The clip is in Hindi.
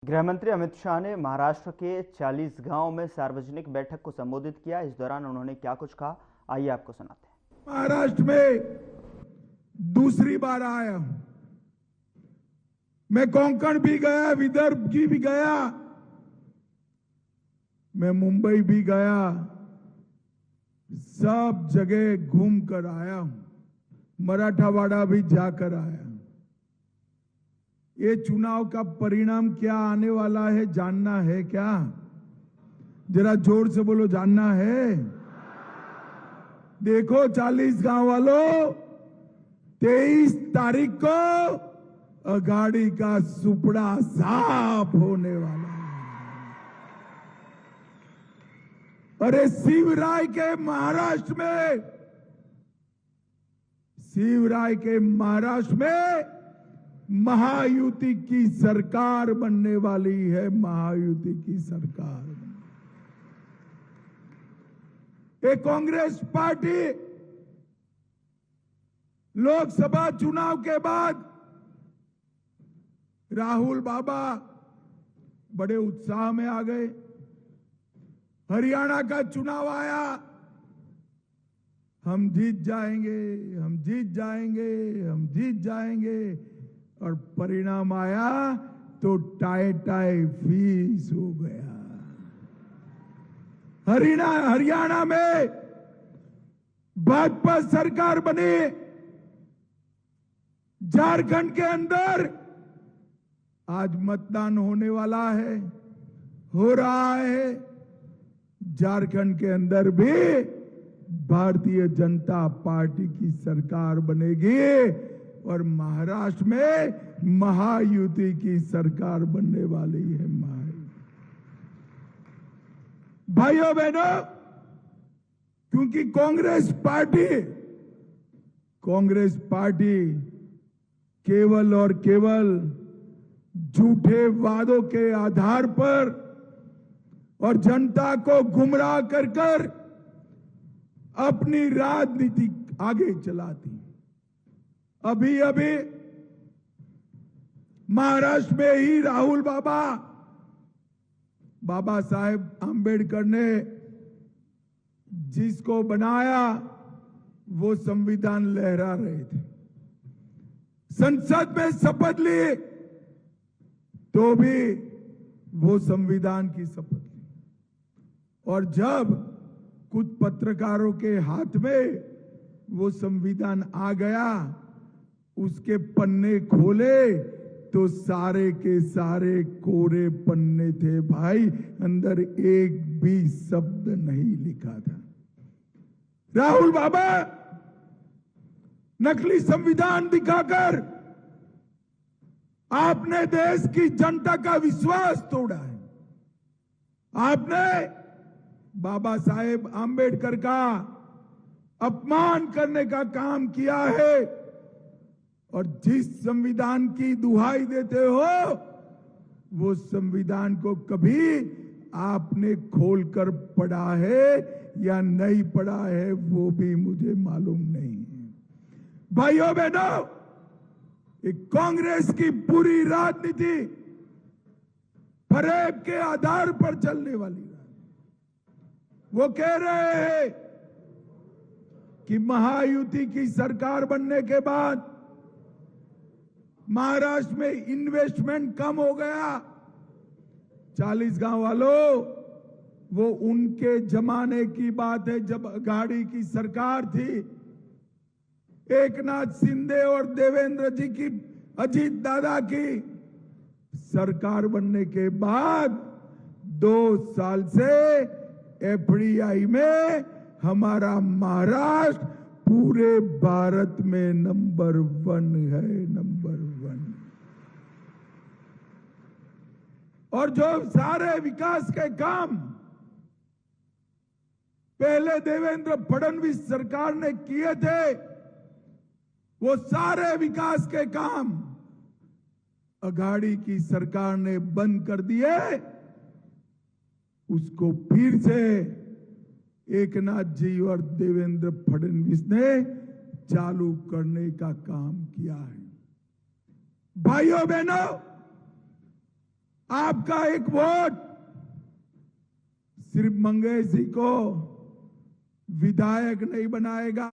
गृहमंत्री अमित शाह ने महाराष्ट्र के 40 गांव में सार्वजनिक बैठक को संबोधित किया। इस दौरान उन्होंने क्या कुछ कहा, आइए आपको सुनाते हैं। महाराष्ट्र में दूसरी बार आया हूं। मैं कोंकण भी गया, विदर्भ की भी गया, मैं मुंबई भी गया, सब जगह घूम कर आया हूं। मराठावाड़ा भी जाकर आया हूं। ये चुनाव का परिणाम क्या आने वाला है जानना है क्या? जरा जोर से बोलो, जानना है? देखो 40 गांव वालों, 23 तारीख को अघाड़ी का सुपड़ा साफ होने वाला है। अरे शिवराय के महाराष्ट्र में महायुति की सरकार बनने वाली है। महायुति की सरकार। ये कांग्रेस पार्टी लोकसभा चुनाव के बाद राहुल बाबा बड़े उत्साह में आ गए। हरियाणा का चुनाव आया, हम जीत जाएंगे, हम जीत जाएंगे, हम जीत जाएंगे, और परिणाम आया तो टाई टाई फीस हो गया। हरियाणा में भाजपा सरकार बनी। झारखंड के अंदर आज मतदान होने वाला है, हो रहा है। झारखंड के अंदर भी भारतीय जनता पार्टी की सरकार बनेगी और महाराष्ट्र में महायुति की सरकार बनने वाली है। भाइयों बहनों, क्योंकि कांग्रेस पार्टी केवल और केवल झूठे वादों के आधार पर और जनता को गुमराह कर अपनी राजनीति आगे चलाती। अभी महाराष्ट्र में ही राहुल बाबा साहेब आंबेडकर ने जिसको बनाया वो संविधान लहरा रहे थे। संसद में शपथ ली तो भी वो संविधान की शपथ ली, और जब कुछ पत्रकारों के हाथ में वो संविधान आ गया, उसके पन्ने खोले तो सारे के सारे कोरे पन्ने थे भाई, अंदर एक भी शब्द नहीं लिखा था। राहुल बाबा नकली संविधान दिखाकर आपने देश की जनता का विश्वास तोड़ा है। आपने बाबा साहेब आंबेडकर का अपमान करने का काम किया है, और जिस संविधान की दुहाई देते हो वो संविधान को कभी आपने खोलकर पढ़ा है या नहीं पढ़ा है वो भी मुझे मालूम नहीं है। भाइयों बहनों, कांग्रेस की पूरी राजनीति फरेब के आधार पर चलने वाली है। वो कह रहे हैं कि महायुति की सरकार बनने के बाद महाराष्ट्र में इन्वेस्टमेंट कम हो गया। 40 गांव वालों, वो उनके जमाने की बात है जब अघाड़ी की सरकार थी। एकनाथ शिंदे और देवेंद्र जी की, अजीत दादा की सरकार बनने के बाद 2 साल से एफडीआई में हमारा महाराष्ट्र पूरे भारत में नंबर 1 है, नंबर 1। और जो सारे विकास के काम पहले देवेंद्र फडणवीस सरकार ने किए थे, वो सारे विकास के काम अघाड़ी की सरकार ने बंद कर दिए। उसको फिर से एकनाथ जी और देवेंद्र फडणवीस ने चालू करने का काम किया है। भाइयों बहनों, आपका एक वोट सिर्फ मंगेश जी को विधायक नहीं बनाएगा।